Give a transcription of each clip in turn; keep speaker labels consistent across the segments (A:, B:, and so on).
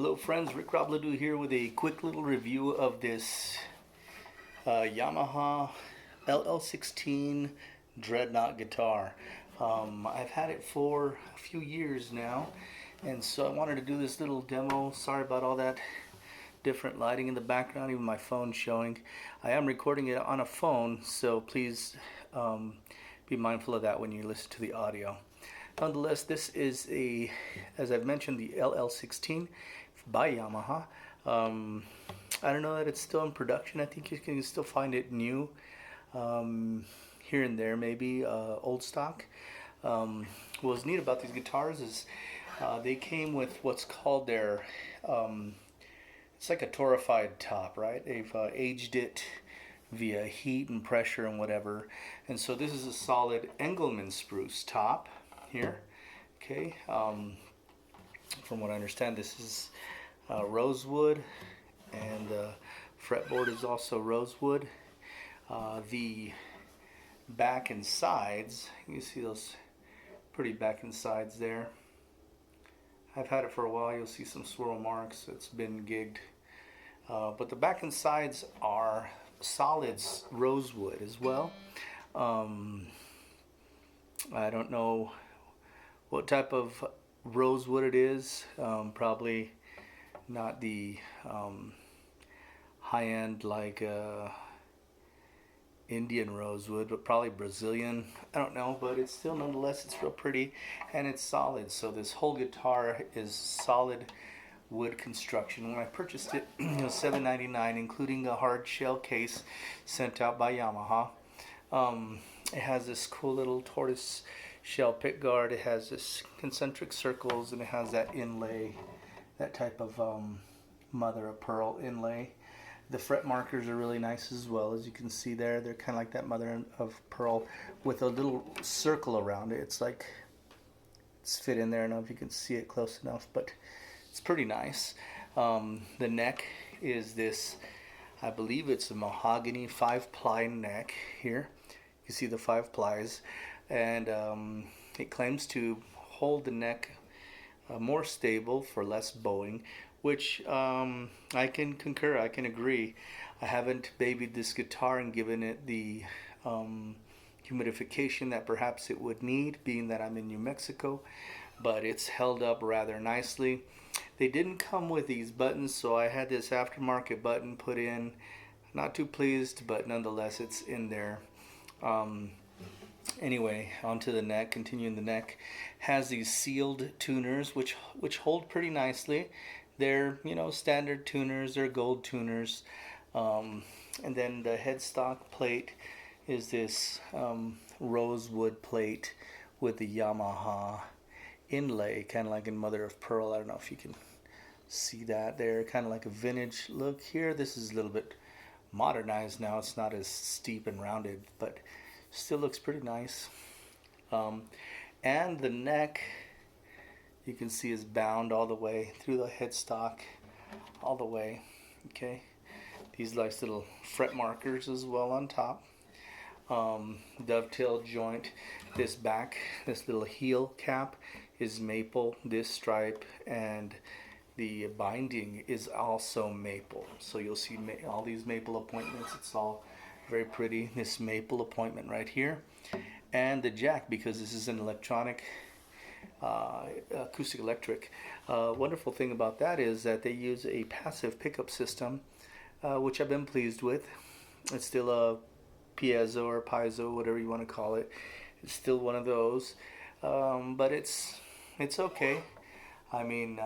A: Hello friends, Rick Rob Ledoux here with a quick little review of this Yamaha LL16 Dreadnought guitar. I've had it for a few years now, and so I wanted to do this little demo. Sorry about all that different lighting in the background, even my phone showing. I am recording it on a phone, so please be mindful of that when you listen to the audio. Nonetheless, this is as I've mentioned, the LL16 by Yamaha. I don't know that it's still in production. I think you can still find it new here and there, maybe old stock. What's neat about these guitars is they came with what's called their it's like a torrefied top, right? They've aged it via heat and pressure and whatever, and so this is a solid Engelmann spruce top here. Okay, from what I understand, this is rosewood, and the fretboard is also rosewood. The back and sides, you see those pretty back and sides there. I've had it for a while. You'll see some swirl marks. It's been gigged, but the back and sides are solids rosewood as well. I don't know what type of rosewood it is. Probably not the high-end like Indian rosewood, but probably Brazilian. I don't know, but it's still, nonetheless, it's real pretty, and it's solid. So this whole guitar is solid wood construction. When I purchased it, it was $7.99, including a hard shell case sent out by Yamaha. It has this cool little tortoise shell pick guard. It has this concentric circles, and it has that inlay, that type of mother of pearl inlay. The fret markers are really nice as well, as you can see there. They're kind of like that mother of pearl with a little circle around it. It's like it's fit in there. I don't know if you can see it close enough, but it's pretty nice. The neck is this, I believe it's a mahogany 5-ply neck here. You see the 5 plies, and it claims to hold the neck more stable for less bowing, which I can concur, I can agree. I haven't babied this guitar and given it the humidification that perhaps it would need, being that I'm in New Mexico, but it's held up rather nicely. They didn't come with these buttons, so I had this aftermarket button put in. Not too pleased, but nonetheless it's in there. Anyway, onto the neck. Continuing, the neck has these sealed tuners which hold pretty nicely. They're, you know, standard tuners. They're gold tuners. And then the headstock plate is this rosewood plate with the Yamaha inlay, kind of like in mother of pearl. I don't know if you can see that there, kind of like a vintage look here. This is a little bit modernized now. It's not as steep and rounded, but still looks pretty nice. And the neck, you can see, is bound all the way through the headstock, all the way. Okay, these nice little fret markers as well on top. Dovetail joint. This back, this little heel cap is maple. This stripe and the binding is also maple. So you'll see all these maple appointments. It's all very pretty. This maple appointment right here, and the jack, because this is an electronic acoustic electric. Wonderful thing about that is that they use a passive pickup system, which I've been pleased with. It's still a piezo or piezo, whatever you want to call it. It's still one of those, but it's okay. I mean,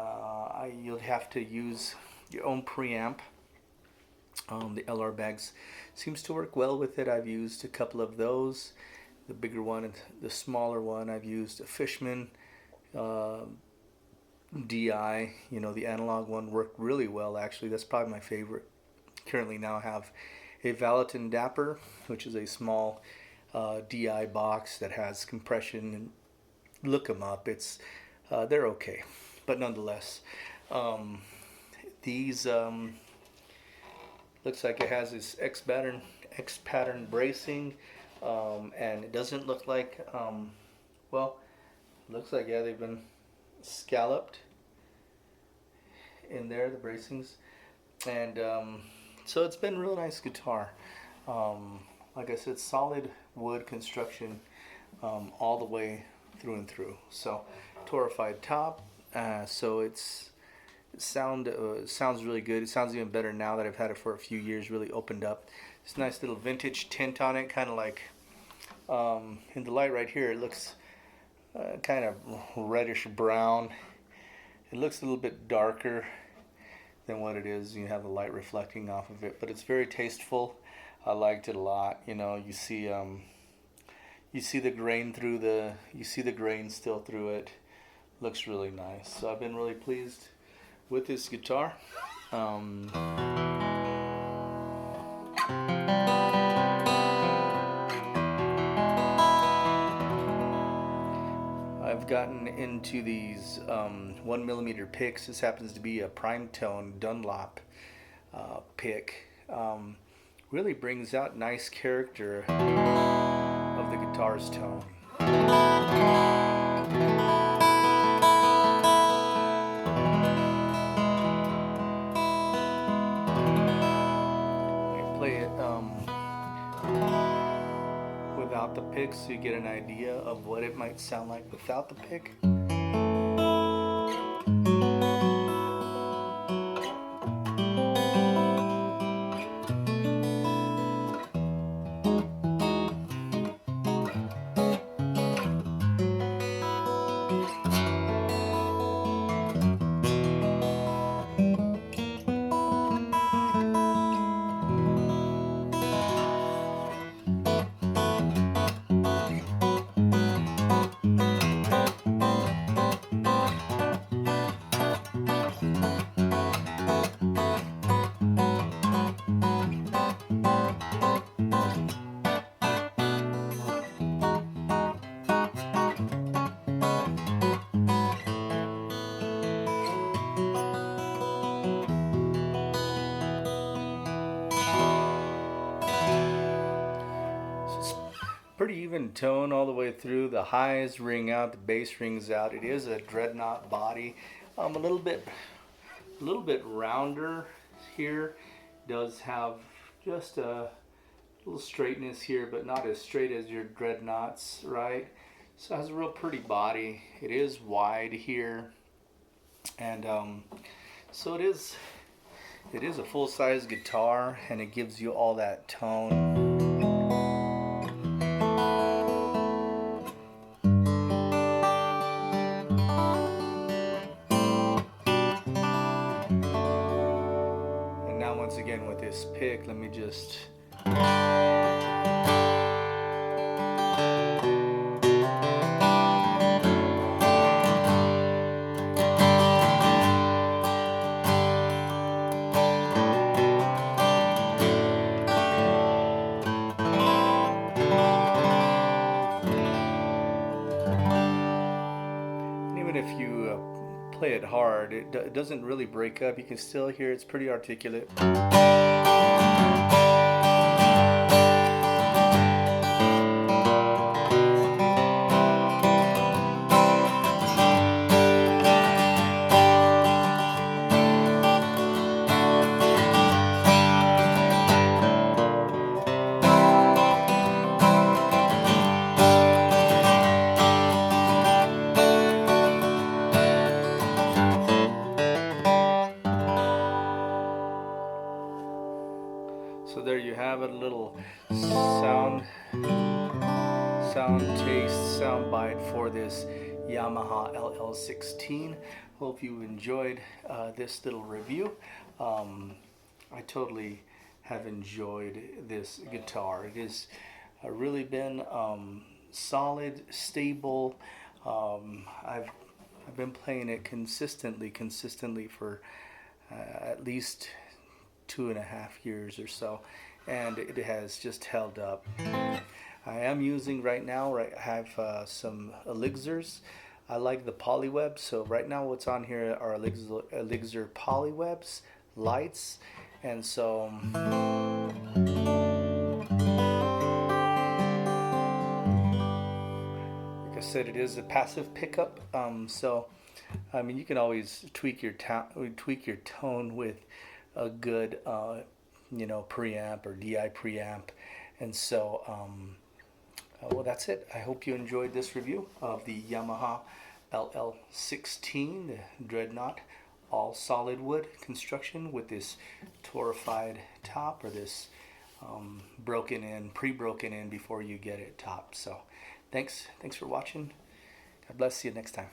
A: you'll have to use your own preamp. The LR bags seems to work well with it. I've used a couple of those. The bigger one and the smaller one, I've used a Fishman DI. You know, the analog one worked really well, actually. That's probably my favorite. Currently now I have a Valentin Dapper, which is a small DI box that has compression, and look them up. It's they're okay, but nonetheless, these looks like it has this X pattern bracing, and it doesn't look like well, looks like, yeah, they've been scalloped in there, the bracings, and so it's been a real nice guitar. Like I said, solid wood construction all the way through and through. So torrefied top, so it sounds really good. It sounds even better now that I've had it for a few years. Really opened up. This nice little vintage tint on it, kind of like in the light right here. It looks kind of reddish brown. It looks a little bit darker than what it is. You have the light reflecting off of it, but it's very tasteful. I liked it a lot. You know, you see the grain through you see the grain still through it. Looks really nice. So I've been really pleased with this guitar. I've gotten into these 1mm picks. This happens to be a prime tone Dunlop pick. Really brings out nice character of the guitar's tone. I play it without the pick so you get an idea of what it might sound like without the pick. Pretty even tone all the way through. The highs ring out, the bass rings out. It is a Dreadnought body. A little bit rounder here. Does have just a little straightness here, but not as straight as your Dreadnoughts, right? So it has a real pretty body. It is wide here, and so it is a full-size guitar, and it gives you all that tone. Once again with this pick, let me just even if you play it hard, it doesn't really break up. You can still hear it's pretty articulate. So there you have it, a little sound taste, sound bite for this Yamaha LL16. Hope you enjoyed this little review. I totally have enjoyed this guitar. It has really been solid, stable. I've been playing it consistently for at least 2.5 years or so, and it has just held up. I am using right now, I have some elixirs. I like the polyweb, so right now what's on here are elixir polywebs lights, and so like I said, it is a passive pickup, so I mean, you can always tweak your tone with a good, preamp or DI preamp. And so, well, that's it. I hope you enjoyed this review of the Yamaha LL16 the Dreadnought, all solid wood construction with this torrefied top, or this pre-broken in before you get it top. So, thanks for watching. God bless. See you next time.